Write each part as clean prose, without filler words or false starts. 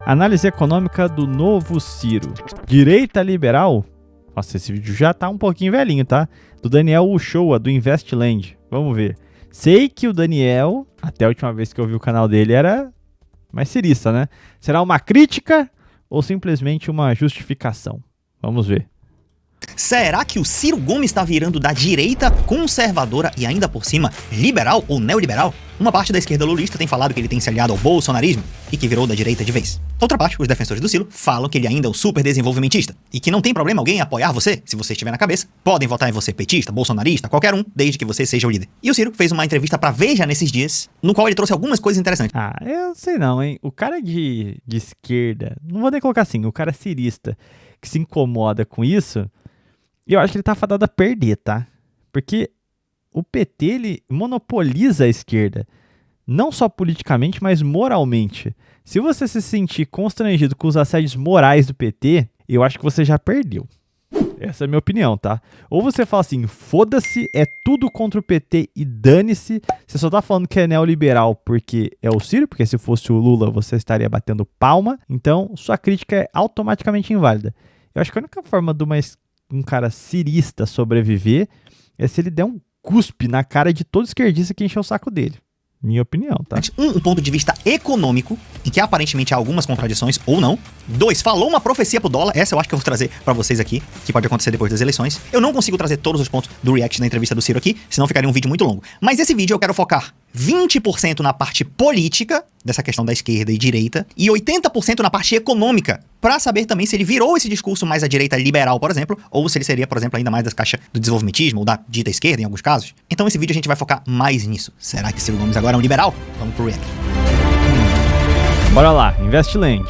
Análise econômica do novo Ciro. Direita liberal? Nossa, esse vídeo já tá um pouquinho velhinho, tá? Do Daniel Uchoa, do Investland. Vamos ver. Sei que o Daniel, até a última vez que eu vi o canal dele, era mais cirista, né? Será uma crítica ou simplesmente uma justificação? Vamos ver. Será que o Ciro Gomes está virando da direita conservadora e ainda por cima liberal ou neoliberal? Uma parte da esquerda lulista tem falado que ele tem se aliado ao bolsonarismo e que virou da direita de vez. Outra parte, os defensores do Ciro, falam que ele ainda é um super desenvolvimentista e que não tem problema alguém apoiar você, se você estiver na cabeça. Podem votar em você petista, bolsonarista, qualquer um, desde que você seja o líder. E o Ciro fez uma entrevista pra Veja nesses dias, no qual ele trouxe algumas coisas interessantes. Eu sei não, hein? O cara de esquerda, não vou nem colocar assim, o cara cirista que se incomoda com isso, eu acho que ele tá fadado a perder, tá? Porque o PT, ele monopoliza a esquerda. Não só politicamente, mas moralmente. Se você se sentir constrangido com os assédios morais do PT, eu acho que você já perdeu. Essa é a minha opinião, tá? Ou você fala assim, foda-se, é tudo contra o PT e dane-se. Você só tá falando que é neoliberal porque é o Ciro, porque se fosse o Lula você estaria batendo palma. Então, sua crítica é automaticamente inválida. Eu acho que a única forma de um cara cirista sobreviver é se ele der um cuspe na cara de todo esquerdista que encheu o saco dele. Minha opinião, tá? Um ponto de vista econômico, em que aparentemente há algumas contradições, ou não. 2, falou uma profecia pro dólar, essa eu acho que eu vou trazer pra vocês aqui, que pode acontecer depois das eleições. Eu não consigo trazer todos os pontos do react da entrevista do Ciro aqui, senão ficaria um vídeo muito longo. Mas esse vídeo eu quero focar 20% na parte política, dessa questão da esquerda e direita, e 80% na parte econômica, pra saber também se ele virou esse discurso mais à direita liberal, por exemplo, ou se ele seria, por exemplo, ainda mais das caixas do desenvolvimentismo, ou da dita esquerda, em alguns casos. Então esse vídeo a gente vai focar mais nisso. Será que Ciro Gomes agora é um liberal? Vamos pro react. Bora lá, Investland.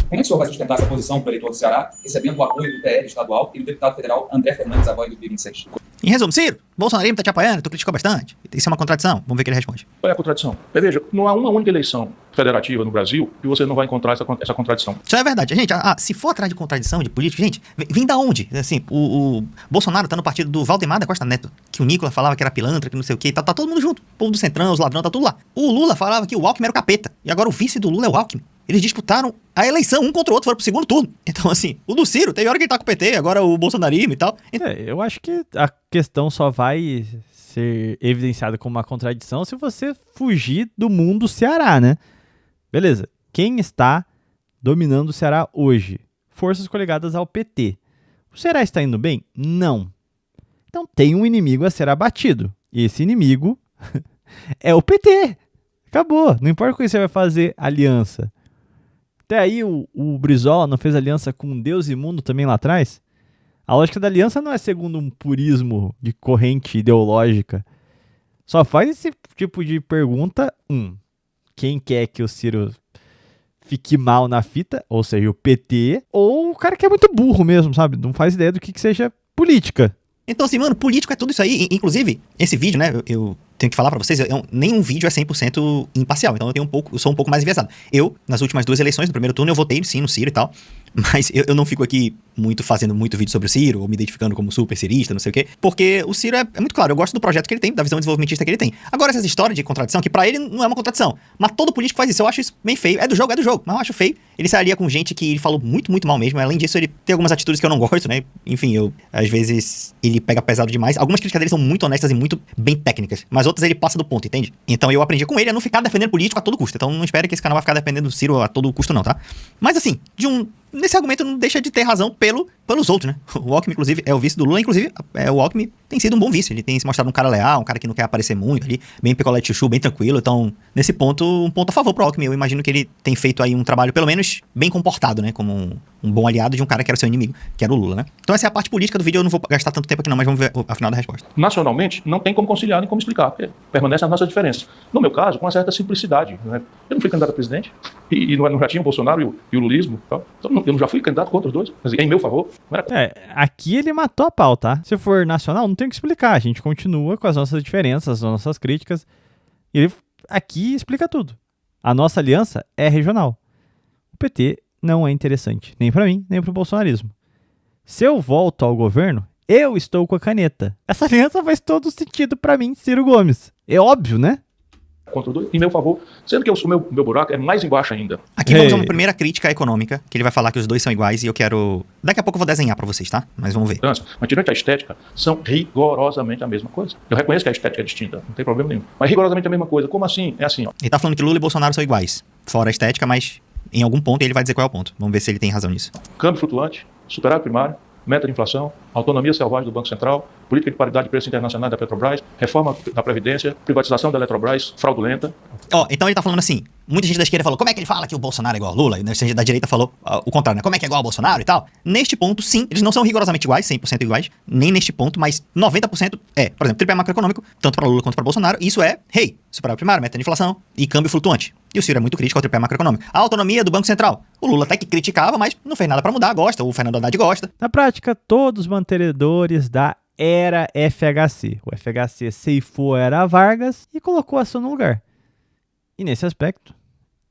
Como é que o senhor vai sustentar essa posição para o eleitor do Ceará, recebendo o apoio do PL estadual e do deputado federal André Fernandes agora em 2026? Em resumo, Ciro, Bolsonarismo tá te apoiando, tu criticou bastante. Isso é uma contradição? Vamos ver o que ele responde. Qual é a contradição? Veja, não há uma única eleição federativa no Brasil que você não vai encontrar essa contradição. Isso é verdade. Gente, se for atrás de contradição de político, gente, vem da onde? Assim, o Bolsonaro tá no partido do Valdemar da Costa Neto, que o Nicolas falava que era pilantra, que não sei o quê, tá todo mundo junto. O povo do Centrão, os ladrões, tá tudo lá. O Lula falava que o Alckmin era o capeta, e agora o vice do Lula é o Alckmin. Eles disputaram a eleição um contra o outro, foram pro segundo turno. Então, assim, o do Ciro, teve hora que ele tá com o PT, agora o bolsonarismo e tal. Eu acho que a questão só vai ser evidenciada como uma contradição se você fugir do mundo Ceará, né? Beleza. Quem está dominando o Ceará hoje? Forças coligadas ao PT. O Ceará está indo bem? Não. Então tem um inimigo a ser abatido. E esse inimigo é o PT. Acabou. Não importa com quem você vai fazer aliança. Até aí o Brizola não fez aliança com Deus e mundo também lá atrás? A lógica da aliança não é segundo um purismo de corrente ideológica. Só faz esse tipo de pergunta, quem quer que o Ciro fique mal na fita, ou seja, o PT, ou o cara que é muito burro mesmo, sabe? Não faz ideia do que seja política. Então, assim, mano, político é tudo isso aí. Inclusive, esse vídeo, né, eu tenho que falar pra vocês, nenhum vídeo é 100% imparcial, então eu sou um pouco mais enviesado. nas últimas 2 eleições, no primeiro turno, eu votei sim no Ciro e tal, mas eu não fico aqui fazendo muito vídeo sobre o Ciro, ou me identificando como super cirista, não sei o quê, porque o Ciro é muito claro, eu gosto do projeto que ele tem, da visão desenvolvimentista que ele tem. Agora, essas histórias de contradição, que pra ele não é uma contradição, mas todo político faz isso, eu acho isso bem feio. É do jogo, mas eu acho feio. Ele se alia com gente que ele falou muito, muito mal mesmo, além disso, ele tem algumas atitudes que eu não gosto, né, enfim, às vezes, ele pega pesado demais. Algumas críticas dele são muito honestas e muito bem técnicas, mas outras ele passa do ponto, entende? Então eu aprendi com ele a não ficar defendendo político a todo custo. Então não espere que esse canal vai ficar defendendo o Ciro a todo custo não, tá? Mas assim, nesse argumento não deixa de ter razão pelos outros, né? O Alckmin, inclusive, é o vice do Lula, inclusive, o Alckmin tem sido um bom vice. Ele tem se mostrado um cara leal, um cara que não quer aparecer muito ali, bem picolé de chuchu, bem tranquilo. Então, nesse ponto, um ponto a favor pro Alckmin. Eu imagino que ele tem feito aí um trabalho, pelo menos, bem comportado, né? Como um bom aliado de um cara que era seu inimigo, que era o Lula, né? Então essa é a parte política do vídeo, eu não vou gastar tanto tempo aqui não, mas vamos ver a final da resposta. Nacionalmente, não tem como conciliar nem como explicar, porque permanecem as nossas diferenças. No meu caso, com uma certa simplicidade, né? Eu não fui candidato a presidente, e não já tinha o Bolsonaro e o lulismo, tá? Então eu já fui candidato contra os dois, mas em meu favor. Aqui ele matou a pau, tá? Se for nacional, não tem o que explicar, a gente continua com as nossas diferenças, as nossas críticas, e ele aqui explica tudo. A nossa aliança é regional. O PT não é interessante, nem pra mim, nem pro bolsonarismo. Se eu volto ao governo, eu estou com a caneta. Essa aliança faz todo sentido pra mim, Ciro Gomes. É óbvio, né? contra os dois, em meu favor, sendo que o meu buraco é mais embaixo ainda. Aqui vamos a uma primeira crítica econômica, que ele vai falar que os dois são iguais e eu quero... Daqui a pouco eu vou desenhar pra vocês, tá? Mas vamos ver. Mas tirando a estética, são rigorosamente a mesma coisa. Eu reconheço que a estética é distinta, não tem problema nenhum. Mas rigorosamente a mesma coisa. Como assim? É assim, ó. Ele tá falando que Lula e Bolsonaro são iguais, fora a estética, mas em algum ponto ele vai dizer qual é o ponto. Vamos ver se ele tem razão nisso. Câmbio flutuante, superávit primário, meta de inflação, autonomia selvagem do Banco Central, política de paridade de preço internacional da Petrobras, reforma da Previdência, privatização da Eletrobras, fraudulenta. Então ele tá falando assim, muita gente da esquerda falou, como é que ele fala que o Bolsonaro é igual ao Lula? E muita gente da direita falou o contrário, né? Como é que é igual ao Bolsonaro e tal? Neste ponto, sim, eles não são rigorosamente iguais, 100% iguais, nem neste ponto, mas 90% é. Por exemplo, tripé macroeconômico, tanto para Lula quanto para Bolsonaro, isso é, superávit primário, meta de inflação e câmbio flutuante. E o Ciro é muito crítico ao tripé macroeconômico. A autonomia do Banco Central. O Lula até que criticava, mas não fez nada para mudar, gosta. O Fernando Haddad gosta. Na prática, todos os mantenedores da era FHC. O FHC ceifou a era Vargas e colocou a ação no lugar. E nesse aspecto,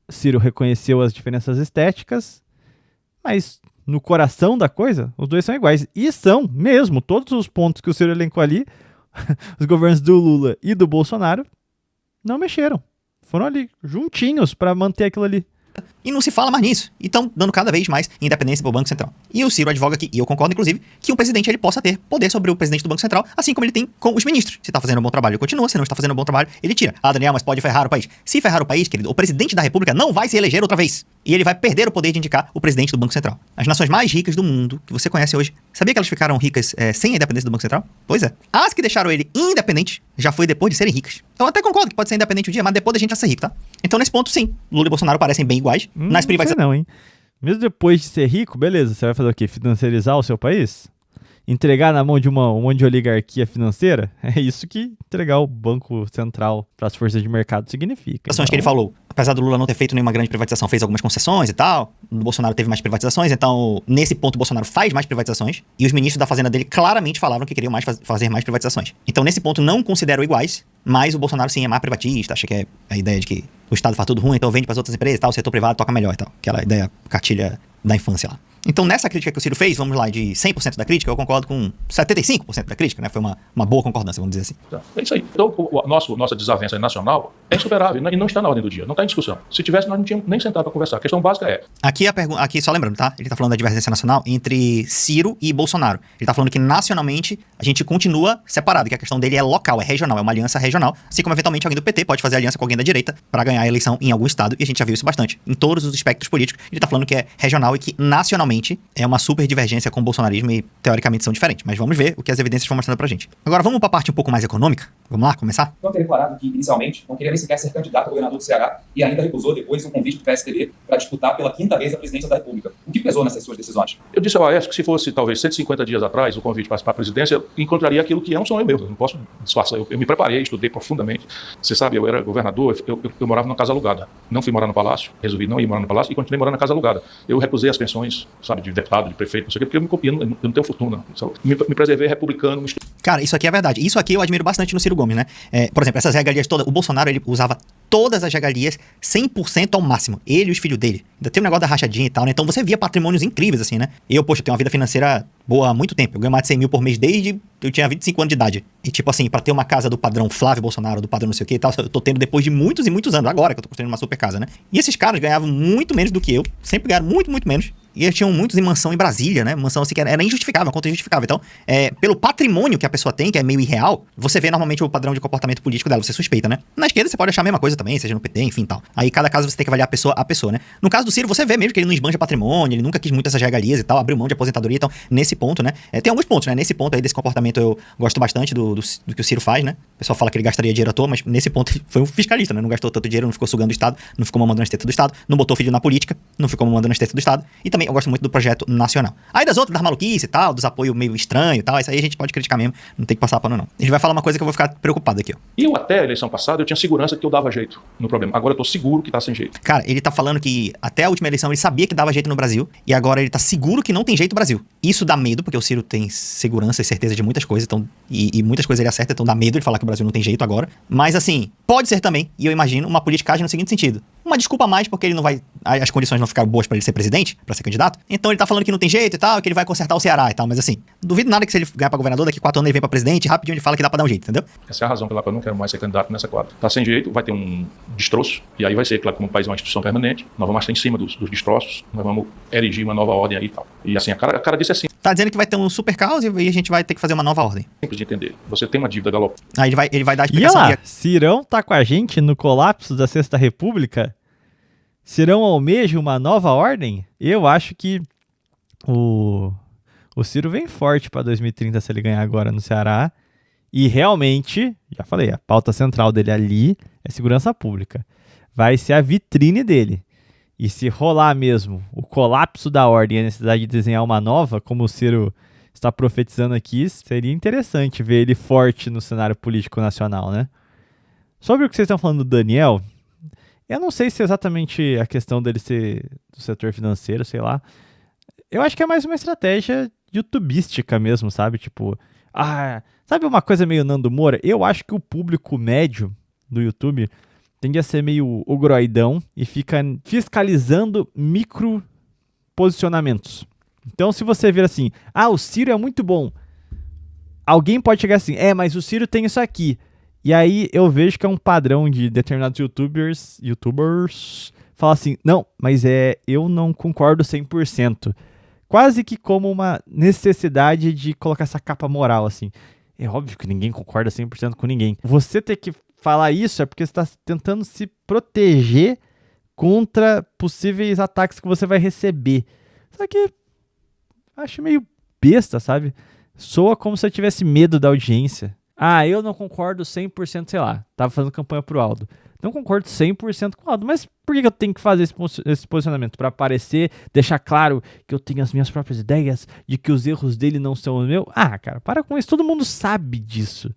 Ciro reconheceu as diferenças estéticas, mas no coração da coisa, os dois são iguais. E são mesmo, todos os pontos que o Ciro elencou ali, os governos do Lula e do Bolsonaro não mexeram. Foram ali, juntinhos, para manter aquilo ali. E não se fala mais nisso. E estão dando cada vez mais independência para o Banco Central. E o Ciro advoga aqui, e eu concordo, inclusive, que o presidente ele possa ter poder sobre o presidente do Banco Central, assim como ele tem com os ministros. Se está fazendo um bom trabalho, ele continua. Se não está fazendo um bom trabalho, ele tira. Ah, Daniel, mas pode ferrar o país. Se ferrar o país, querido, o presidente da República não vai se eleger outra vez. E ele vai perder o poder de indicar o presidente do Banco Central. As nações mais ricas do mundo, que você conhece hoje, sabia que elas ficaram ricas sem a independência do Banco Central? Pois é. As que deixaram ele independente já foi depois de serem ricas. Então eu até concordo que pode ser independente um dia, mas depois da gente já ser rico, tá? Então nesse ponto, sim, Lula e Bolsonaro parecem bem iguais. Nas privatizações. Não, hein? Mesmo depois de ser rico, beleza, você vai fazer o quê? Financiarizar o seu país? Entregar na mão de um monte de oligarquia financeira? É isso que entregar o Banco Central para as forças de mercado significa. Então... que ele falou, apesar do Lula não ter feito nenhuma grande privatização, fez algumas concessões e tal, o Bolsonaro teve mais privatizações, então nesse ponto o Bolsonaro faz mais privatizações, e os ministros da Fazenda dele claramente falaram que queriam fazer mais privatizações. Então nesse ponto não considero iguais, mas o Bolsonaro sim é mais privatista, acha que é a ideia de que o Estado faz tudo ruim, então vende para as outras empresas e tal, o setor privado toca melhor e tal, aquela ideia cartilha da infância lá. Então, nessa crítica que o Ciro fez, vamos lá, de 100% da crítica, eu concordo com 75% da crítica, né? Foi uma boa concordância, vamos dizer assim. É isso aí. Então, nossa desavença nacional é insuperável e não está na ordem do dia, não está em discussão. Se tivesse, nós não tínhamos nem sentado para conversar. A questão básica é... Aqui, só lembrando, tá? Ele tá falando da divergência nacional entre Ciro e Bolsonaro. Ele tá falando que, nacionalmente, a gente continua separado, que a questão dele é local, é regional, é uma aliança regional, assim como, eventualmente, alguém do PT pode fazer aliança com alguém da direita para ganhar a eleição em algum estado, e a gente já viu isso bastante. Em todos os espectros políticos, ele tá falando que é regional e que, nacionalmente, é uma super divergência com o bolsonarismo e, teoricamente, são diferentes. Mas vamos ver o que as evidências vão mostrando pra gente. Agora, vamos pra parte um pouco mais econômica? Vamos lá, começar? Então, ter declarado que, inicialmente, não queria nem sequer ser candidato a governador do Ceará e ainda recusou depois um convite do PSDB para disputar pela 5ª vez a presidência da República. O que pesou nessas suas decisões? Eu disse ao Aécio que se fosse, talvez, 150 dias atrás, o convite para a presidência, eu encontraria aquilo que é um sonho meu. Eu não posso disfarçar. Eu me preparei, estudei profundamente. Você sabe, eu era governador, eu morava numa casa alugada. Não fui morar no palácio, resolvi não ir morar no palácio e continuei morando na casa alugada. Eu recusei as pensões, sabe, de deputado, de prefeito, não sei o quê, porque eu não tenho fortuna. Me preservei republicano. Cara, isso aqui é verdade. Isso aqui eu admiro bastante no Ciro Gomes, né? Por exemplo, essas regalias todas, o Bolsonaro, ele usava todas as regalias 100% ao máximo. Ele e os filhos dele. Ainda tem um negócio da rachadinha e tal, né? Então você via patrimônios incríveis, assim, né? Eu tenho uma vida financeira boa há muito tempo. Eu ganho mais de 100 mil por mês desde eu tinha 25 anos de idade. E tipo assim, pra ter uma casa do padrão Flávio Bolsonaro, do padrão não sei o que e tal, eu tô tendo depois de muitos e muitos anos. Agora que eu tô construindo uma super casa, né? E esses caras ganhavam muito menos do que eu. Sempre ganharam muito, muito menos. E eles tinham muitos em mansão em Brasília, né? Mansão assim que era injustificável, uma conta injustificável. Então, pelo patrimônio que a pessoa tem, que é meio irreal, você vê normalmente o padrão de comportamento político dela, você suspeita, né? Na esquerda você pode achar a mesma coisa também, seja no PT, enfim, tal. Aí cada caso você tem que avaliar a pessoa, né? No caso do Ciro, você vê mesmo que ele não esbanja patrimônio, ele nunca quis muito essas regalias e tal, abriu mão de aposentadoria, então, nesse ponto, né? Tem alguns pontos, né? Nesse ponto aí desse comportamento eu gosto bastante do que o Ciro faz, né? O pessoal fala que ele gastaria dinheiro à toa, mas nesse ponto ele foi um fiscalista, né? Não gastou tanto dinheiro, não ficou sugando o Estado, não ficou mamando nas tetas do Estado, não botou filho na política, não ficou mamando nas tetas do Estado. E também eu gosto muito do projeto nacional. Aí das outras, das maluquice e tal, dos apoios meio estranho e tal, isso aí a gente pode criticar mesmo, não tem que passar pano não. A gente vai falar uma coisa que eu vou ficar preocupado aqui, ó. E eu até a eleição passada, eu tinha segurança que eu dava jeito no problema. Agora eu tô seguro que tá sem jeito. Cara, ele tá falando que até a última eleição ele sabia que dava jeito no Brasil, e agora ele tá seguro que não tem jeito no Brasil. Isso dá medo, porque o Ciro tem segurança e certeza de muitas coisas, então, e muitas coisas ele acerta, então dá medo de falar que o Brasil não tem jeito agora. Mas assim, pode ser também, e eu imagino, uma politicagem no seguinte sentido. uma desculpa a mais, porque ele não vai, as condições não ficaram boas pra ele ser presidente, pra ser candidato. Então ele tá falando que não tem jeito e tal, que ele vai consertar o Ceará e tal, mas assim, duvido nada que se ele ganhar pra governador, daqui 4 anos ele vem pra presidente, rapidinho ele fala que dá pra dar um jeito, entendeu? Essa é a razão pela qual eu não quero mais ser candidato nessa quadra. Tá sem jeito, vai ter um destroço, e aí vai ser, claro, como o país é uma instituição permanente, nós vamos estar em cima dos destroços, nós vamos erigir uma nova ordem aí e tal. E assim, a cara disso é assim, Tá dizendo que vai ter um super caos e aí a gente vai ter que fazer uma nova ordem. simples de entender. Você tem uma dívida galopante. Aí ele vai dar a E olha explicação. lá, Cirão tá com a gente no colapso da Sexta República. Cirão almeja uma nova ordem? Eu acho que o Ciro vem forte para 2030 se ele ganhar agora no Ceará. E realmente, já falei, a pauta central dele ali é segurança pública. Vai ser a vitrine dele. E se rolar mesmo o colapso da ordem e a necessidade de desenhar uma nova, como o Ciro está profetizando aqui, seria interessante ver ele forte no cenário político nacional, né? Sobre o que vocês estão falando do Daniel, eu não sei se é exatamente a questão dele ser do setor financeiro, sei lá. Eu acho que é mais uma estratégia youtubística mesmo, sabe? Tipo, sabe uma coisa meio Nando Moura? Eu acho que o público médio do YouTube tende a ser meio ogroidão e fica fiscalizando micro posicionamentos. Então, se você ver assim, o Ciro é muito bom, alguém pode chegar assim, mas o Ciro tem isso aqui. E aí eu vejo que é um padrão de determinados youtubers falar assim, não, mas eu não concordo 100%. Quase que como uma necessidade de colocar essa capa moral, assim. É óbvio que ninguém concorda 100% com ninguém. Você ter que falar isso é porque você está tentando se proteger contra possíveis ataques que você vai receber. Só que acho meio besta, sabe? Soa como se eu tivesse medo da audiência. Eu não concordo 100%, sei lá. Tava fazendo campanha pro Aldo. Não concordo 100% com o Aldo, mas por que eu tenho que fazer esse posicionamento? Pra aparecer, deixar claro que eu tenho as minhas próprias ideias, de que os erros dele não são os meus? Cara, para com isso. Todo mundo sabe disso.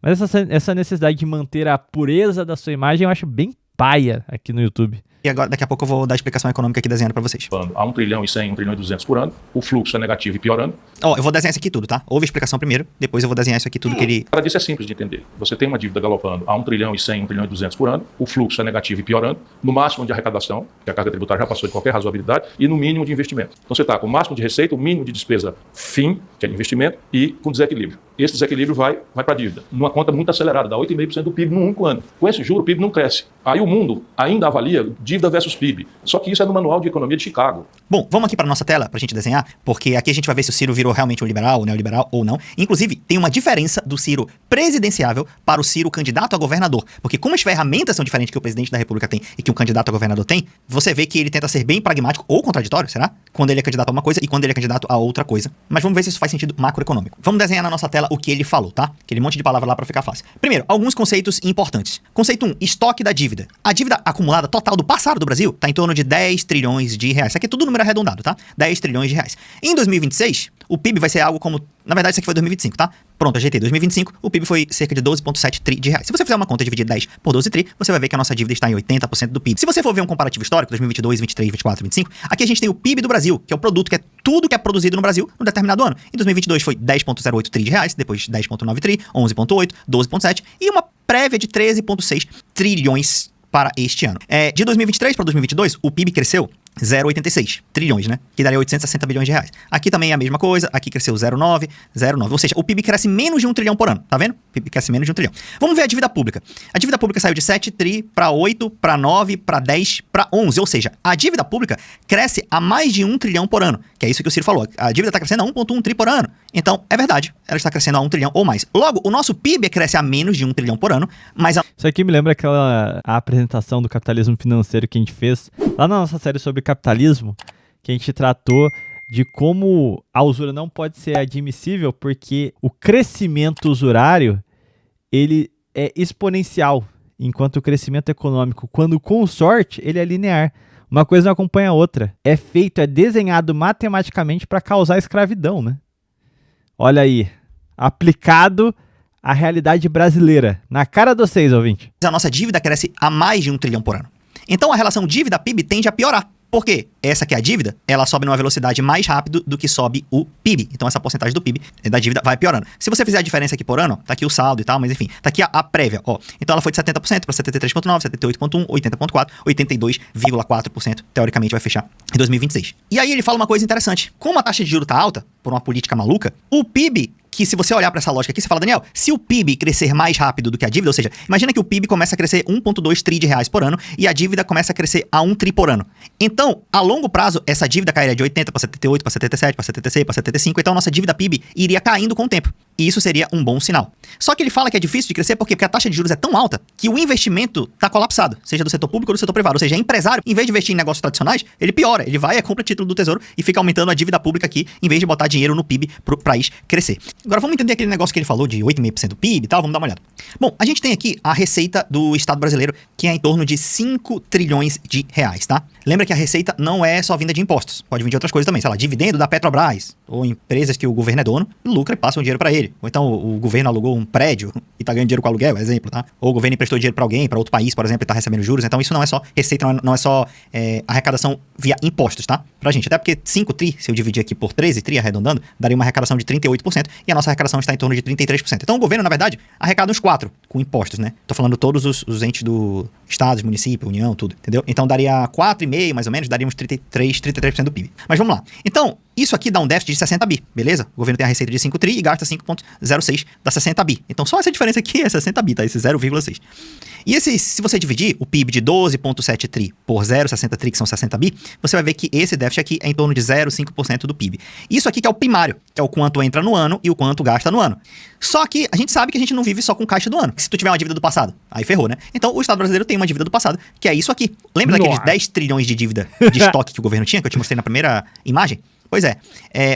Mas essa necessidade de manter a pureza da sua imagem eu acho bem paia aqui no YouTube. E agora, daqui a pouco eu vou dar a explicação econômica aqui desenhando pra vocês. A 1 trilhão e 100, 1 trilhão e 200 por ano, o fluxo é negativo e piorando. Eu vou desenhar isso aqui tudo, tá? Ouve a explicação primeiro, depois eu vou desenhar isso aqui tudo que ele... Para disso é simples de entender. Você tem uma dívida galopando a 1 trilhão e 100, 1 trilhão e 200 por ano, o fluxo é negativo e piorando, no máximo de arrecadação, que a carga tributária já passou de qualquer razoabilidade, e no mínimo de investimento. Então você está com o máximo de receita, o mínimo de despesa fim, que é de investimento, e com desequilíbrio. Esse desequilíbrio vai para a dívida, numa conta muito acelerada, dá 8,5% do PIB num único ano. Com esse juro, o PIB não cresce. Aí o mundo ainda avalia dívida versus PIB. Só que isso é no Manual de Economia de Chicago. Bom, vamos aqui para nossa tela pra gente desenhar, porque aqui a gente vai ver se o Ciro virou realmente um liberal, um neoliberal ou não. Inclusive, tem uma diferença do Ciro presidenciável para o Ciro candidato a governador. Porque como as ferramentas são diferentes que o presidente da República tem e que um candidato a governador tem, você vê que ele tenta ser bem pragmático ou contraditório, será? Quando ele é candidato a uma coisa e quando ele é candidato a outra coisa. Mas vamos ver se isso faz sentido macroeconômico. Vamos desenhar na nossa tela o que ele falou, tá? Aquele monte de palavra lá pra ficar fácil. Primeiro, alguns conceitos importantes. Conceito 1, estoque da dívida. A dívida acumulada total do passado do Brasil tá em torno de 10 trilhões de reais. Isso aqui é tudo número arredondado, tá? 10 trilhões de reais. Em 2026, o PIB vai ser algo como... Na verdade, isso aqui foi 2025, tá? Pronto, ajeitei. 2025, o PIB foi cerca de 12,7 tri de reais. Se você fizer uma conta e dividir 10 por 12 tri, você vai ver que a nossa dívida está em 80% do PIB. Se você for ver um comparativo histórico, 2022, 23, 24, 25, aqui a gente tem o PIB do Brasil, que é o produto, que é tudo que é produzido no Brasil no determinado ano. Em 2022 foi 10,08 tri de reais, depois 10,9 tri, 11,8, 12,7 e uma prévia de 13,6 trilhões para este ano. De 2023 para 2022, o PIB cresceu 0,86 trilhões, né? Que daria 860 bilhões de reais. Aqui também é a mesma coisa, aqui cresceu 0,9, 0,9. Ou seja, o PIB cresce menos de 1 trilhão por ano, tá vendo? O PIB cresce menos de 1 trilhão. Vamos ver a dívida pública. A dívida pública saiu de 7 tri para 8, para 9, para 10, para 11. Ou seja, a dívida pública cresce a mais de 1 trilhão por ano, que é isso que o Ciro falou. A dívida está crescendo a 1,1 tri por ano. Então, é verdade, ela está crescendo a 1 trilhão ou mais. Logo, o nosso PIB cresce a menos de 1 trilhão por ano, mas... Isso aqui me lembra a apresentação do capitalismo financeiro que a gente fez lá na nossa série sobre capitalismo, que a gente tratou de como a usura não pode ser admissível porque o crescimento usurário ele é exponencial, enquanto o crescimento econômico, quando com sorte, ele é linear. Uma coisa não acompanha a outra. É desenhado matematicamente para causar escravidão, né? Olha aí, aplicado à realidade brasileira. Na cara de vocês, ouvinte. A nossa dívida cresce a mais de 1 trilhão por ano. Então a relação dívida-PIB tende a piorar. Por quê? Essa que é a dívida, ela sobe numa velocidade mais rápido do que sobe o PIB. Então essa porcentagem do PIB da dívida vai piorando. Se você fizer a diferença aqui por ano, tá aqui o saldo e tal, mas enfim, tá aqui a prévia, ó. Então ela foi de 70% para 73,9%, 78,1%, 80,4%, 82,4%, teoricamente vai fechar em 2026. E aí ele fala uma coisa interessante. Como a taxa de juros tá alta, por uma política maluca, o PIB, que se você olhar para essa lógica aqui, você fala, Daniel, se o PIB crescer mais rápido do que a dívida, ou seja, imagina que o PIB começa a crescer 1,2 tri de reais por ano e a dívida começa a crescer a 1 tri por ano. Então, a longo prazo, essa dívida cairia de 80 para 78, para 77, para 76, para 75, então a nossa dívida PIB iria caindo com o tempo. E isso seria um bom sinal. Só que ele fala que é difícil de crescer porque a taxa de juros é tão alta que o investimento está colapsado, seja do setor público ou do setor privado. Ou seja, empresário, em vez de investir em negócios tradicionais, ele piora. Ele vai, compra título do Tesouro e fica aumentando a dívida pública aqui, em vez de botar dinheiro no PIB para o país crescer. Agora vamos entender aquele negócio que ele falou de 8,5% do PIB e tal, vamos dar uma olhada. Bom, a gente tem aqui a receita do Estado brasileiro, que é em torno de 5 trilhões de reais, tá? Lembra que a receita não é só vinda de impostos, pode vir de outras coisas também, sei lá, dividendo da Petrobras, ou empresas que o governo é dono, lucra e passa o dinheiro para ele. Ou então o governo alugou um prédio e tá ganhando dinheiro com aluguel, exemplo, tá? Ou o governo emprestou dinheiro para alguém, para outro país, por exemplo, e tá recebendo juros. Então isso não é só receita, não é só arrecadação via impostos, tá? Pra gente, até porque 5 tri, se eu dividir aqui por 13 tri, arredondando, daria uma arrecadação de 38% e a nossa arrecadação está em torno de 33%. Então o governo, na verdade, arrecada uns 4 com impostos, né? Tô falando todos os entes do estados, município, união, tudo, entendeu? Então daria 4,5 mais ou menos, daria uns 33% do PIB. Mas vamos lá. Então, isso aqui dá um déficit de 60 bi, beleza? O governo tem a receita de 5 tri e gasta 5,06 da 60 bi. Então só essa diferença aqui é 60 bi, tá? Esse 0,6. E se você dividir o PIB de 12,7 tri por 0,60 tri, que são 60 bi, você vai ver que esse déficit aqui é em torno de 0,5% do PIB. Isso aqui que é o primário, que é o quanto entra no ano e o quanto gasta no ano. Só que a gente sabe que a gente não vive só com caixa do ano. Se tu tiver uma dívida do passado, aí ferrou, né? Então o Estado brasileiro tem uma dívida do passado, que é isso aqui. Lembra daqueles 10 trilhões de dívida de estoque que o governo tinha, que eu te mostrei na primeira imagem? Pois é,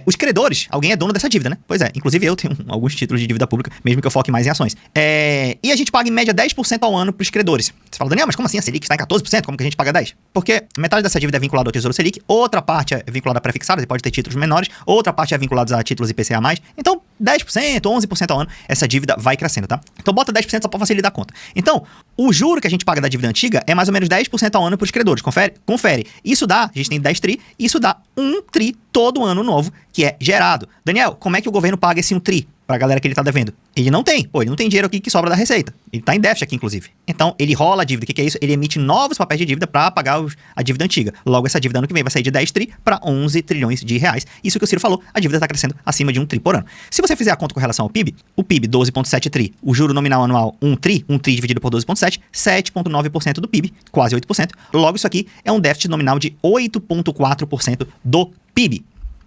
os credores, alguém é dono dessa dívida, né? Pois é, inclusive eu tenho alguns títulos de dívida pública, mesmo que eu foque mais em ações. E a gente paga em média 10% ao ano para os credores. Você fala, Daniel, mas como assim a Selic está em 14%? Como que a gente paga 10%? Porque metade dessa dívida é vinculada ao Tesouro Selic, outra parte é vinculada a prefixados, você pode ter títulos menores, outra parte é vinculada a títulos IPCA+. Então, 10%, 11% ao ano, essa dívida vai crescendo, tá? Então bota 10% só para facilitar a conta. Então, o juro que a gente paga da dívida antiga é mais ou menos 10% ao ano para os credores. Confere. Isso dá, a gente tem 10 tri, isso dá 1 tri todo ano novo que é gerado. Daniel, como é que o governo paga esse 1 tri pra galera que ele tá devendo? Ele não tem. Ele não tem dinheiro aqui que sobra da receita. Ele tá em déficit aqui, inclusive. Então, ele rola a dívida. O que é isso? Ele emite novos papéis de dívida pra pagar a dívida antiga. Logo, essa dívida ano que vem vai sair de 10 tri para 11 trilhões de reais. Isso que o Ciro falou, a dívida tá crescendo acima de 1 tri por ano. Se você fizer a conta com relação ao PIB, o PIB 12,7 tri, o juro nominal anual 1 tri dividido por 12,7, 7,9% do PIB, quase 8%. Logo, isso aqui é um déficit nominal de 8,4% do PIB.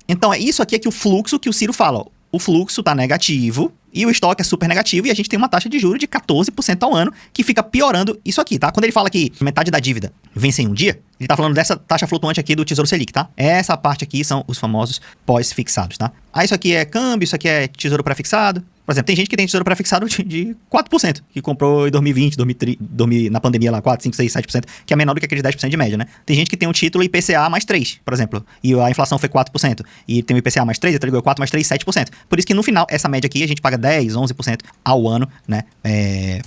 Então, é isso aqui que o fluxo que o Ciro fala, ó. O fluxo tá negativo e o estoque é super negativo e a gente tem uma taxa de juros de 14% ao ano que fica piorando isso aqui, tá? Quando ele fala que metade da dívida vence em um dia, ele tá falando dessa taxa flutuante aqui do Tesouro Selic, tá? Essa parte aqui são os famosos pós-fixados, tá? Isso aqui é câmbio, isso aqui é tesouro pré-fixado. Por exemplo, tem gente que tem tesouro pré-fixado de 4%, que comprou em 2020, na pandemia lá, 4, 5, 6, 7%, que é menor do que aqueles 10% de média, né? Tem gente que tem um título IPCA mais 3, por exemplo, e a inflação foi 4%, e tem o IPCA mais 3, então ele ganhou 4 mais 3, 7%. Por isso que no final, essa média aqui, a gente paga 10, 11% ao ano, né,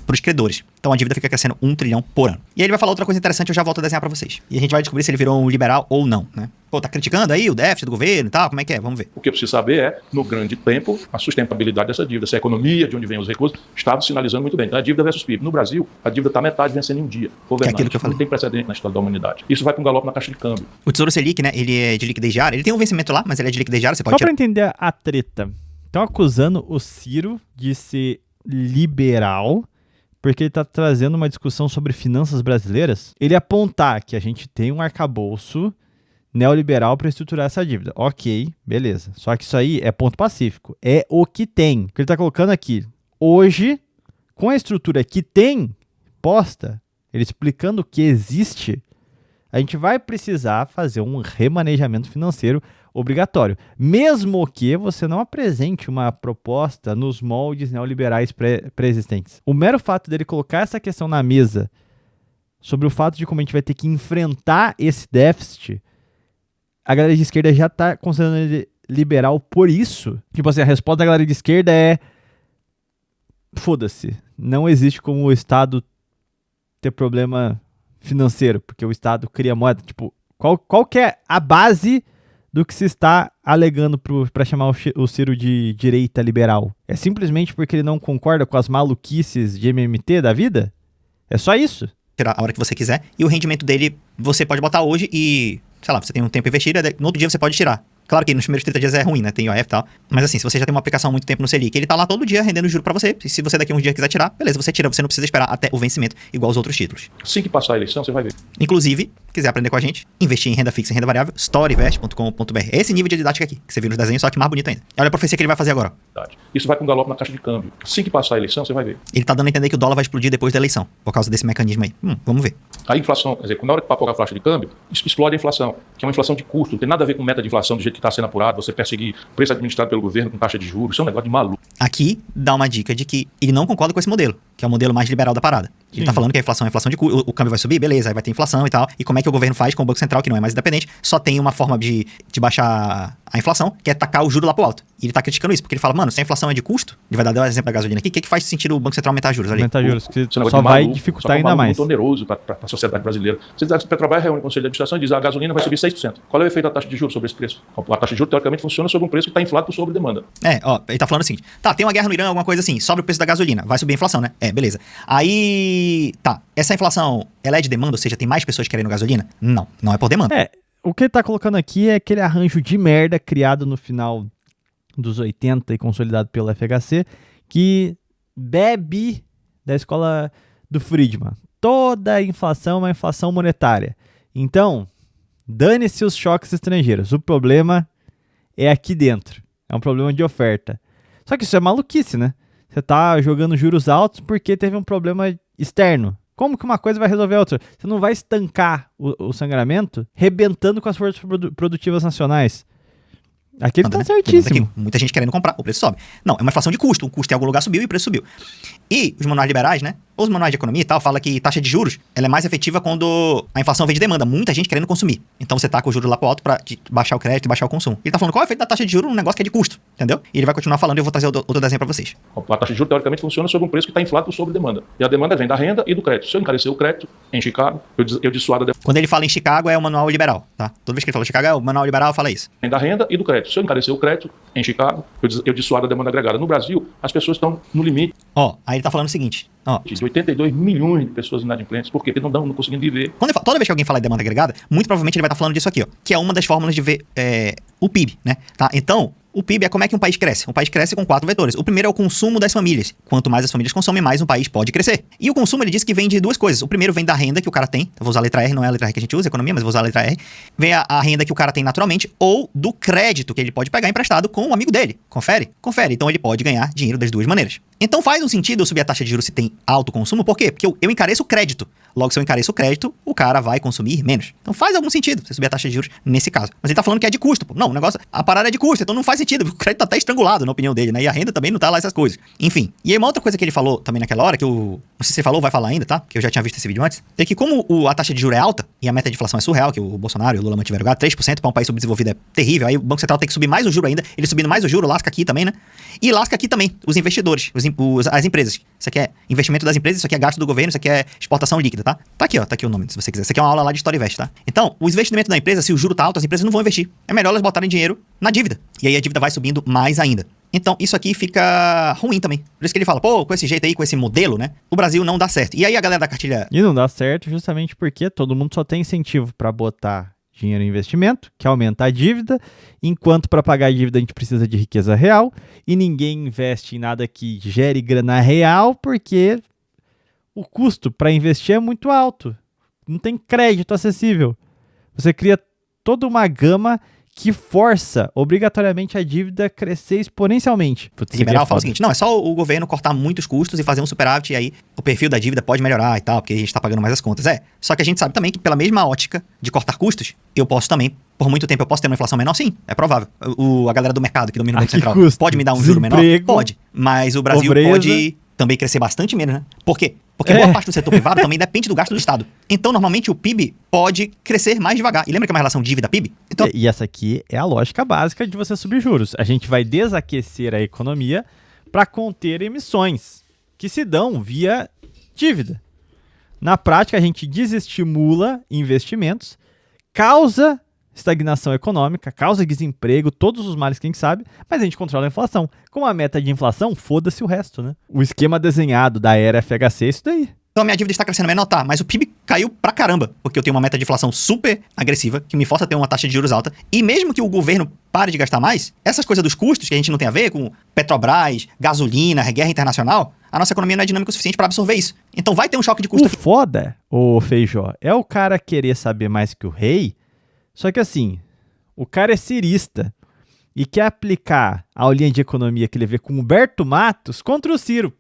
para os credores. Então a dívida fica crescendo 1 trilhão por ano. E aí ele vai falar outra coisa interessante, eu já volto a desenhar pra vocês. E a gente vai descobrir se ele virou um liberal ou não, né? Pô, tá criticando aí o déficit do governo e tal, como é que é? Vamos ver. O que eu preciso saber é, no grande tempo, a sustentabilidade dessa dívida, se a economia, de onde vem os recursos, estava sinalizando muito bem. Então, a dívida versus PIB. No Brasil, a dívida está metade vencendo em um dia. Que é aquilo que eu falei. Não tem precedente na história da humanidade. Isso vai para um galope na taxa de câmbio. O Tesouro Selic, né, ele é de liquidez diária, ele tem um vencimento lá, mas ele é de liquidez diária, você pode Só tirar. pra entender a treta, estão acusando o Ciro de ser liberal porque ele tá trazendo uma discussão sobre finanças brasileiras. Ele apontar que a gente tem um arcabouço neoliberal para estruturar essa dívida. Ok, beleza. Só que isso aí é ponto pacífico. É o que tem. O que ele tá colocando aqui. Hoje, com a estrutura que tem posta, ele explicando o que existe, a gente vai precisar fazer um remanejamento financeiro obrigatório. Mesmo que você não apresente uma proposta nos moldes neoliberais pré-existentes. O mero fato dele colocar essa questão na mesa sobre o fato de como a gente vai ter que enfrentar esse déficit, a galera de esquerda já está considerando ele liberal por isso. Tipo assim, a resposta da galera de esquerda é: foda-se, não existe como o Estado ter problema financeiro, porque o Estado cria moeda. Tipo, Qual que é a base do que se está alegando para chamar o Ciro de direita liberal? É simplesmente porque ele não concorda com as maluquices de MMT da vida? É só isso? Tirar a hora que você quiser. E o rendimento dele, você pode botar hoje e, sei lá, você tem um tempo investido, no outro dia você pode tirar. Claro que nos primeiros 30 dias é ruim, né? Tem IOF e tal. Mas assim, se você já tem uma aplicação há muito tempo no Selic, ele tá lá todo dia rendendo juro pra você. E se você daqui a uns dias quiser tirar, beleza, você tira. Você não precisa esperar até o vencimento, igual os outros títulos. Assim que passar a eleição, você vai ver. Inclusive, quiser aprender com a gente, investir em renda fixa e renda variável, storyvest.com.br. Esse nível de didática aqui, que você viu nos desenhos, só que mais bonito ainda. Olha a profecia que ele vai fazer agora. Isso vai com um galope na caixa de câmbio. Assim que passar a eleição, você vai ver. Ele tá dando a entender que o dólar vai explodir depois da eleição, por causa desse mecanismo aí. Vamos ver. A inflação, quer dizer, na hora que papocar a faixa de câmbio, explode a inflação, que é uma inflação de custo. Não tem nada a ver com meta de inflação do jeito que está sendo apurado, você perseguir preço administrado pelo governo com taxa de juros. Isso é um negócio de maluco. Aqui dá uma dica de que ele não concorda com esse modelo, que é o modelo mais liberal da parada. Ele tá falando que a inflação é inflação de custo, o câmbio vai subir, beleza, aí vai ter inflação e tal. E como é que o governo faz com o Banco Central, que não é mais independente, só tem uma forma de baixar a inflação, que é tacar o juro lá pro alto. E ele tá criticando isso, porque ele fala, mano, se a inflação é de custo, ele vai dar o exemplo da gasolina aqui, o que faz sentido o Banco Central aumentar juros ali? Aumentar juros, que Isso é um só negócio de vai maluco, dificultar ainda mais. Muito oneroso para a sociedade brasileira. Você diz que a Petrobras reúne o Conselho de Administração e diz que a gasolina vai subir 6%. Qual é o efeito da taxa de juros sobre esse preço? A taxa de juros, teoricamente, funciona sobre um preço que está inflado por sobre demanda. Ele tá falando o seguinte, tá, tem uma guerra no Irã, alguma coisa assim, sobe o preço da gasolina, vai subir a inflação, né? Beleza. Aí, tá, essa inflação, ela é de demanda, ou seja, tem mais pessoas querendo gasolina? Não é por demanda. O que ele tá colocando aqui é aquele arranjo de merda criado no final dos 80 e consolidado pelo FHC, que bebe da escola do Friedman. Toda a inflação é uma inflação monetária. Então, dane-se os choques estrangeiros. O problema é aqui dentro. É um problema de oferta. Só que isso é maluquice, né? Você tá jogando juros altos porque teve um problema externo. Como que uma coisa vai resolver a outra? Você não vai estancar o sangramento rebentando com as forças produtivas nacionais. Aqui ele tá certíssimo. Muita gente querendo comprar, o preço sobe. Não, é uma inflação de custo. O custo em algum lugar subiu e o preço subiu. E os manuais liberais, né? Os manuais de economia e tal, fala que taxa de juros ela é mais efetiva quando a inflação vem de demanda. Muita gente querendo consumir. Então você tá com o juro lá pro alto pra baixar o crédito e baixar o consumo. Ele tá falando qual é o efeito da taxa de juros num negócio que é de custo, entendeu? E ele vai continuar falando e eu vou trazer outro desenho pra vocês. A taxa de juros, teoricamente, funciona sobre um preço que está inflado por sobre demanda. E a demanda vem da renda e do crédito. Se eu encarecer o crédito em Chicago, eu dissuado a Quando ele fala em Chicago, é o manual liberal, tá? Toda vez que ele fala Chicago, o manual liberal fala isso. Vem da renda e do crédito. Se eu encarecer o crédito em Chicago, eu dissuado a demanda agregada. No Brasil, as pessoas estão no limite. Aí ele tá falando o seguinte, De 82 milhões de pessoas inadimplentes. Por quê? Porque não conseguindo viver. Toda vez que alguém falar de demanda agregada, muito provavelmente ele vai estar falando disso aqui, que é uma das fórmulas de ver o PIB, né? Tá? Então, o PIB é como é que um país cresce. Um país cresce com 4 vetores. O primeiro é o consumo das famílias. Quanto mais as famílias consomem, mais um país pode crescer. E o consumo, ele diz que vem de duas coisas. O primeiro vem da renda que o cara tem. Eu vou usar a letra R, não é a letra R que a gente usa, economia, mas eu vou usar a letra R. Vem a renda que o cara tem naturalmente, ou do crédito que ele pode pegar emprestado com um amigo dele. Confere? Confere. Então ele pode ganhar dinheiro das duas maneiras. Então faz um sentido eu subir a taxa de juros se tem alto consumo. Por quê? Porque eu encareço o crédito. Logo, se eu encareço o crédito, o cara vai consumir menos. Então faz algum sentido você subir a taxa de juros nesse caso. Mas ele tá falando que é de custo. Não, a parada é de custo, então não faz sentido. O crédito tá até estrangulado, na opinião dele, né? E a renda também não tá lá essas coisas. Enfim. E aí uma outra coisa que ele falou também naquela hora, que não sei se você falou, vai falar ainda, tá? Que eu já tinha visto esse vídeo antes. É que como a taxa de juros é alta e a meta de inflação é surreal, que o Bolsonaro e o Lula mantiveram o gado, 3% para um país subdesenvolvido é terrível. Aí o Banco Central tem que subir mais o juro ainda. Ele subindo mais o juro, lasca aqui também, né? E lasca aqui também os investidores, as empresas. Isso aqui é investimento das empresas, isso aqui é gasto do governo, isso aqui é exportação líquida, tá? Tá aqui o nome, se você quiser. Isso aqui é uma aula lá de StoryVest, tá? Então, o investimento da empresa, se o juro tá alto, as empresas não vão investir. É melhor elas botarem dinheiro na dívida. E aí a dívida vai subindo mais ainda. Então, isso aqui fica ruim também. Por isso que ele fala, com esse jeito aí, com esse modelo, né? O Brasil não dá certo. E aí a galera da cartilha... E não dá certo justamente porque todo mundo só tem incentivo para botar dinheiro em investimento, que aumenta a dívida, enquanto para pagar a dívida a gente precisa de riqueza real, e ninguém investe em nada que gere grana real, porque o custo para investir é muito alto. Não tem crédito acessível. Você cria toda uma gama que força obrigatoriamente a dívida a crescer exponencialmente. O liberal fala o seguinte, não, é só o governo cortar muitos custos e fazer um superávit e aí o perfil da dívida pode melhorar e tal, porque a gente tá pagando mais as contas. Só que a gente sabe também que pela mesma ótica de cortar custos, eu posso também, por muito tempo eu posso ter uma inflação menor, sim, é provável. A galera do mercado que domina o Banco Central pode me dar um juro menor? Pode. Mas o Brasil pode também crescer bastante menos, né? Por quê? Porque boa parte do setor privado também depende do gasto do Estado. Então, normalmente, o PIB pode crescer mais devagar. E lembra que é uma relação dívida-PIB? Então... E essa aqui é a lógica básica de você subir juros. A gente vai desaquecer a economia para conter emissões, que se dão via dívida. Na prática, a gente desestimula investimentos, causa estagnação econômica, causa desemprego, todos os males que a gente sabe, mas a gente controla a inflação. Com a meta de inflação, foda-se o resto, né? O esquema desenhado da era FHC é isso daí. Então a minha dívida está crescendo menor, tá, mas o PIB caiu pra caramba, porque eu tenho uma meta de inflação super agressiva, que me força a ter uma taxa de juros alta, e mesmo que o governo pare de gastar mais, essas coisas dos custos, que a gente não tem a ver com Petrobras, gasolina, guerra internacional, a nossa economia não é dinâmica o suficiente para absorver isso. Então vai ter um choque de custo O aqui. foda, ô Feijó, é o cara querer saber mais que o rei, só que assim, o cara é cirista e quer aplicar a aulinha de economia que ele vê com o Humberto Matos contra o Ciro.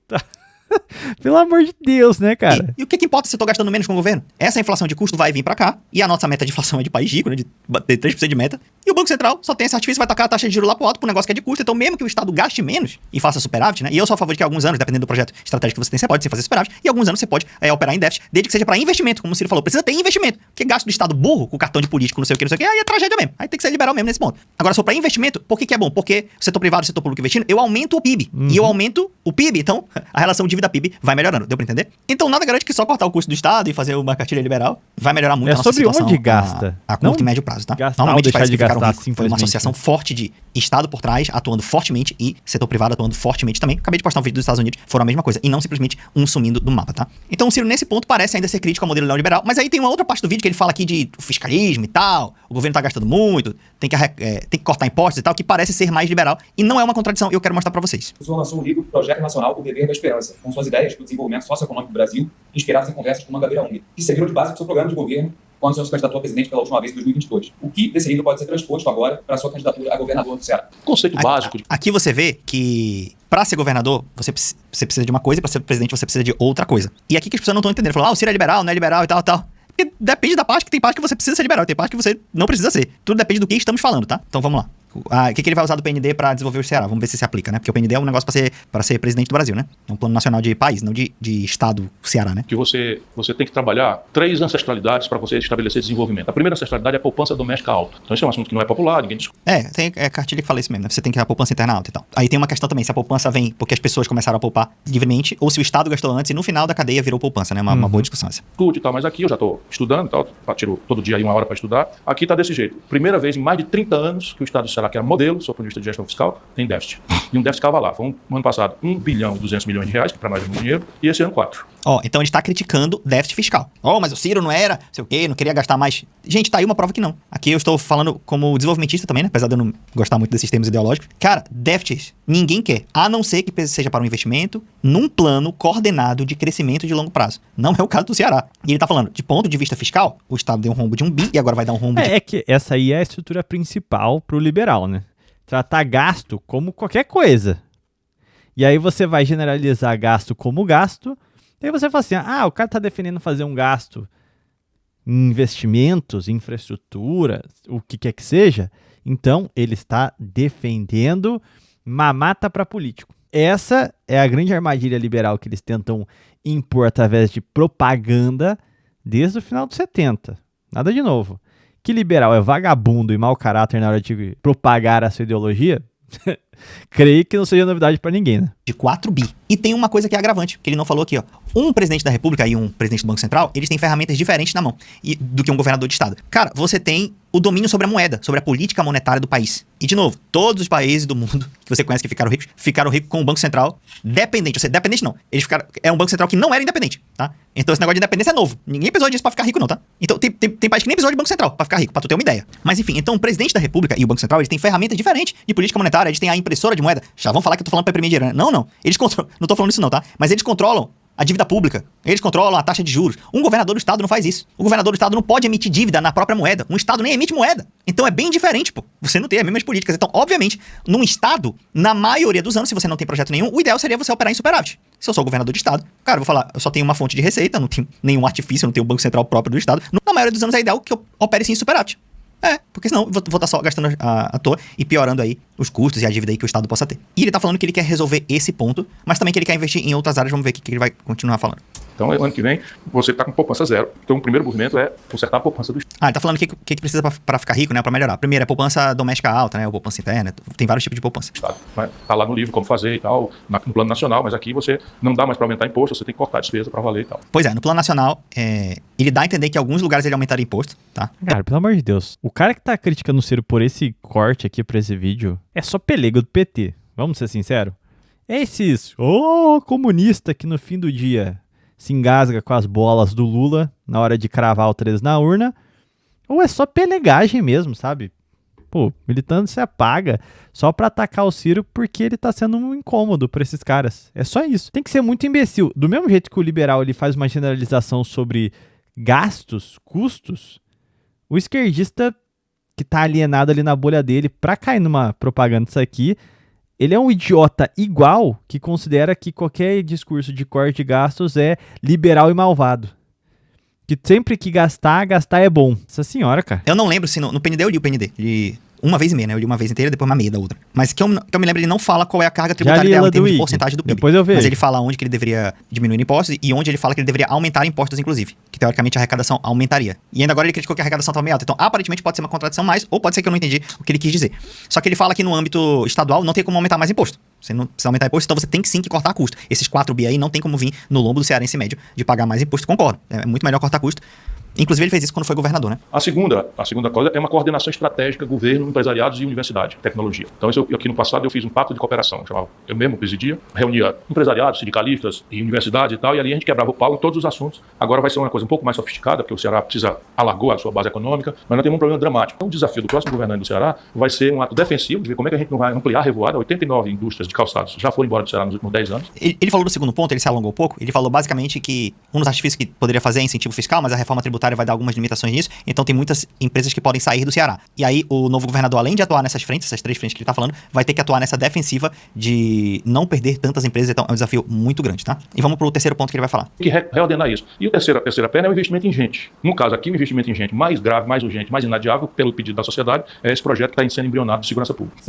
Pelo amor de Deus, né, cara? E o que importa se eu tô gastando menos com o governo? Essa inflação de custo vai vir pra cá, e a nossa meta de inflação é de país rico, né, de bater 3% de meta, e o Banco Central só tem esse artifício, vai tacar a taxa de juros lá pro alto pro negócio que é de custo, então mesmo que o Estado gaste menos e faça superávit, né, e eu sou a favor de que alguns anos, dependendo do projeto estratégico que você tem, você pode sim fazer superávit, e alguns anos você pode operar em déficit, desde que seja pra investimento, como o Ciro falou, precisa ter investimento, porque gasto do Estado burro, com cartão de político, não sei o que, aí é tragédia mesmo, aí tem que ser liberal mesmo nesse ponto. Agora, se for pra investimento, por que é bom? Porque o setor privado e o setor público investindo, eu aumento o PIB, e eu aumento o PIB, então a relação dívida-PIB vai melhorando. Deu pra entender? Então nada garante que só cortar o custo do Estado e fazer uma cartilha liberal vai melhorar muito a nossa sobre situação onde gasta. a curto Não e médio prazo, tá? gastar Normalmente ou os países deixar que de ficaram gastar ricos foi uma simplesmente, associação né? forte de Estado por trás, atuando fortemente, e setor privado atuando fortemente também. Acabei de postar um vídeo dos Estados Unidos, foram a mesma coisa, e não simplesmente um sumindo do mapa, tá? Então o Ciro nesse ponto parece ainda ser crítico ao modelo neoliberal, mas aí tem uma outra parte do vídeo que ele fala aqui de fiscalismo e tal, o governo tá gastando muito, tem que cortar impostos e tal, que parece ser mais liberal, e não é uma contradição, eu quero mostrar pra vocês. O senhor lançou o livro Projeto Nacional O Dever da Esperança, com suas ideias para o desenvolvimento socioeconômico do Brasil, inspiradas em conversas com Mangabeira Ung, que serviram de base para o seu programa de governo quando o senhor se candidatou a presidente pela última vez em 2022. O que desse livro pode ser transposto agora para a sua candidatura a governador do Ceará? Conceito básico de Aqui você vê que pra ser governador, você precisa de uma coisa, e pra ser presidente você precisa de outra coisa. E aqui que as pessoas não estão entendendo. Falam, o Ciro é liberal, não é liberal e tal, tal. Porque depende da parte, que tem parte que você precisa ser liberal, tem parte que você não precisa ser. Tudo depende do que estamos falando, tá? Então vamos lá. O que ele vai usar do PND pra desenvolver o Ceará? Vamos ver se aplica, né? Porque o PND é um negócio pra ser presidente do Brasil, né? É um plano nacional de país, não de estado Ceará, né? que você tem que trabalhar 3 ancestralidades para você estabelecer desenvolvimento. A primeira ancestralidade é a poupança doméstica alta. Então isso é um assunto que não é popular, ninguém discute. Tem cartilha que fala isso mesmo, né? Você tem que a poupança interna alta e tal. Aí tem uma questão também, se a poupança vem porque as pessoas começaram a poupar livremente, ou se o Estado gastou antes e no final da cadeia virou poupança, né? Uma boa discussão essa. E tal, mas aqui eu já estou estudando, tal, tiro todo dia aí 1 hora para estudar. Aqui está desse jeito. Primeira vez em mais de 30 anos que o Estado do Ceará, que era modelo, sob o ponto de vista de gestão fiscal, tem déficit. E um déficit cavalar. Foi no ano passado 1 bilhão 200 milhões de reais, que para nós é muito dinheiro, e esse ano 4. Então ele está criticando déficit fiscal. Mas o Ciro não era, sei o quê, não queria gastar mais. Gente, tá aí uma prova que não. Aqui eu estou falando como desenvolvimentista também, né? Apesar de eu não gostar muito desses termos ideológicos. Cara, déficit ninguém quer, a não ser que seja para um investimento num plano coordenado de crescimento de longo prazo. Não é o caso do Ceará. E ele tá falando, de ponto de vista fiscal, o Estado deu um rombo de 1 bi e agora vai dar um rombo de... É que essa aí é a estrutura principal pro liberal, né? Tratar gasto como qualquer coisa. E aí você vai generalizar gasto como gasto, e aí você fala assim, o cara tá defendendo fazer um gasto em investimentos, infraestrutura, o que quer que seja, então ele está defendendo mamata para político. Essa é a grande armadilha liberal que eles tentam impor através de propaganda desde o final dos 70. Nada de novo. Que liberal é vagabundo e mau caráter na hora de propagar a sua ideologia? Creio que não seja novidade para ninguém, né? De 4 bi. E tem uma coisa que é agravante, que ele não falou aqui, ó. Um presidente da República e um presidente do Banco Central, eles têm ferramentas diferentes na mão do que um governador de Estado. Cara, você tem o domínio sobre a moeda, sobre a política monetária do país. E, de novo, todos os países do mundo que você conhece que ficaram ricos com o Banco Central dependente. Ou seja, dependente não. É um Banco Central que não era independente, tá? Então esse negócio de independência é novo. Ninguém precisou disso pra ficar rico, não, tá? Então tem país que nem precisou de Banco Central pra ficar rico, pra tu ter uma ideia. Mas enfim, então o presidente da República e o Banco Central, eles têm ferramentas diferentes de política monetária, eles têm a impressora de moeda. Já vão falar que eu tô falando pra imprimir dinheiro, né? Não. Eles controlam, não tô falando isso não, tá? Mas eles controlam a dívida pública, eles controlam a taxa de juros. Um governador do Estado não faz isso. O governador do Estado não pode emitir dívida na própria moeda. Um Estado nem emite moeda. Então é bem diferente, pô. Você não tem as mesmas políticas. Então, obviamente, num Estado, na maioria dos anos, se você não tem projeto nenhum, o ideal seria você operar em superávit. Se eu sou governador de Estado, cara, eu vou falar, eu só tenho uma fonte de receita, não tenho nenhum artifício, não tenho um banco central próprio do Estado. Na maioria dos anos é ideal que eu opere sim em superávit. Porque senão vou estar só gastando à toa e piorando aí os custos e a dívida aí que o Estado possa ter. E ele tá falando que ele quer resolver esse ponto, mas também que ele quer investir em outras áreas. Vamos ver o que ele vai continuar falando. Então, ano que vem, você está com poupança zero. Então, o primeiro movimento é consertar a poupança do Estado. Ele tá falando o que precisa para ficar rico, né? Para melhorar. Primeiro, é poupança doméstica alta, né? Ou poupança interna. Tem vários tipos de poupança. Está lá no livro como fazer e tal, no plano nacional, mas aqui você não dá mais para aumentar imposto, você tem que cortar a despesa para valer e tal. Pois é, no plano nacional, ele dá a entender que em alguns lugares ele aumentaria imposto, tá? Cara, pelo amor de Deus. O cara que tá criticando o Ciro por esse corte aqui pra esse vídeo é só pelego do PT. Vamos ser sinceros? É esses comunista que no fim do dia se engasga com as bolas do Lula na hora de cravar o 13 na urna, ou é só pelegagem mesmo, sabe? Pô, militante se apaga só pra atacar o Ciro porque ele tá sendo um incômodo pra esses caras. É só isso. Tem que ser muito imbecil. Do mesmo jeito que o liberal ele faz uma generalização sobre gastos, custos, o esquerdista que tá alienado ali na bolha dele pra cair numa propaganda disso aqui, ele é um idiota igual que considera que qualquer discurso de corte de gastos é liberal e malvado. Que sempre que gastar é bom. Essa senhora, cara. Eu não lembro se no PND eu li o PND. Uma vez e meia, né? Eu li uma vez inteira, depois uma meia da outra. Mas que eu me lembro, ele não fala qual é a carga tributária ideal em termos de porcentagem do PIB. Depois eu vejo. Mas ele fala onde que ele deveria diminuir impostos e onde ele fala que ele deveria aumentar impostos, inclusive. Que teoricamente a arrecadação aumentaria. E ainda agora ele criticou que a arrecadação estava meio alta. Então, aparentemente pode ser uma contradição mais, ou pode ser que eu não entendi o que ele quis dizer. Só que ele fala que no âmbito estadual não tem como aumentar mais imposto. Você não precisa aumentar imposto, então você tem que sim que cortar custo. Esses 4 bi aí não tem como vir no lombo do cearense médio de pagar mais imposto, concordo. É muito melhor cortar custo. Inclusive ele fez isso quando foi governador, né? A segunda coisa é uma coordenação estratégica, governo, empresariados e universidade, tecnologia. Então, aqui no passado eu fiz um pacto de cooperação, eu mesmo presidia, reunia empresariados, sindicalistas e universidades e tal, e ali a gente quebrava o pau em todos os assuntos. Agora vai ser uma coisa um pouco mais sofisticada, porque o Ceará alargou a sua base econômica, mas nós temos um problema dramático. Então, o desafio do próximo governante do Ceará vai ser um ato defensivo, de ver como é que a gente não vai ampliar a revoada. 89 indústrias de calçados já foram embora do Ceará nos últimos 10 anos. Ele falou do segundo ponto, ele se alongou um pouco, ele falou basicamente que um dos artifícios que poderia fazer é incentivo fiscal, mas a reforma tributária vai dar algumas limitações nisso, então tem muitas empresas que podem sair do Ceará. E aí o novo governador, além de atuar nessas frentes, essas 3 frentes que ele tá falando, vai ter que atuar nessa defensiva de não perder tantas empresas, então é um desafio muito grande, tá? E vamos pro terceiro ponto que ele vai falar. Que reordenar isso. E a terceira perna é o investimento em gente. No caso aqui, o investimento em gente mais grave, mais urgente, mais inadiável, pelo pedido da sociedade, é esse projeto que está sendo embrionado de segurança pública.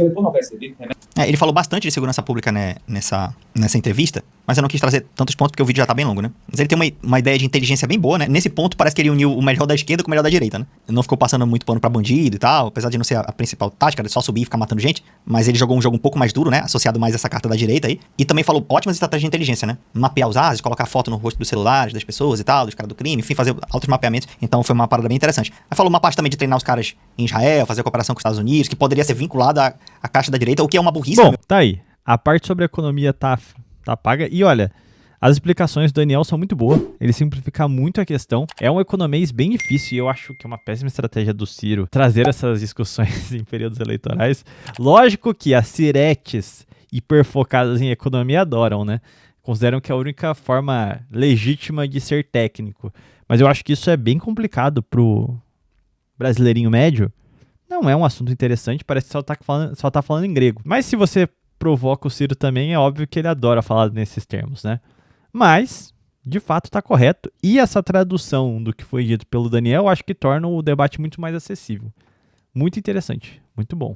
Ele falou bastante de segurança pública, né, nessa entrevista, mas eu não quis trazer tantos pontos porque o vídeo já tá bem longo, né? Mas ele tem uma ideia de inteligência bem boa, né? Nesse ponto parece que ele uniu o melhor da esquerda com o melhor da direita, né? Não ficou passando muito pano pra bandido e tal, apesar de não ser a principal tática, de só subir e ficar matando gente, mas ele jogou um jogo um pouco mais duro, né? Associado mais a essa carta da direita aí. E também falou ótimas estratégias de inteligência, né? Mapear os ases, colocar foto no rosto dos celulares das pessoas e tal, dos caras do crime, enfim, fazer altos mapeamentos. Então foi uma parada bem interessante. Aí falou uma parte também de treinar os caras em Israel, fazer cooperação com os Estados Unidos, que poderia ser vinculada à caixa da direita, o que é uma burrice. Bom, tá aí. A parte sobre a economia tá paga. E olha, as explicações do Daniel são muito boas. Ele simplifica muito a questão. É um economês bem difícil e eu acho que é uma péssima estratégia do Ciro trazer essas discussões em períodos eleitorais. Lógico que as ciretes hiperfocadas em economia adoram, né? Consideram que é a única forma legítima de ser técnico. Mas eu acho que isso é bem complicado pro brasileirinho médio. Não é um assunto interessante, parece que só tá falando em grego. Mas se você provoca o Ciro também, é óbvio que ele adora falar nesses termos, né? Mas, de fato, tá correto. E essa tradução do que foi dito pelo Daniel, acho que torna o debate muito mais acessível. Muito interessante, muito bom.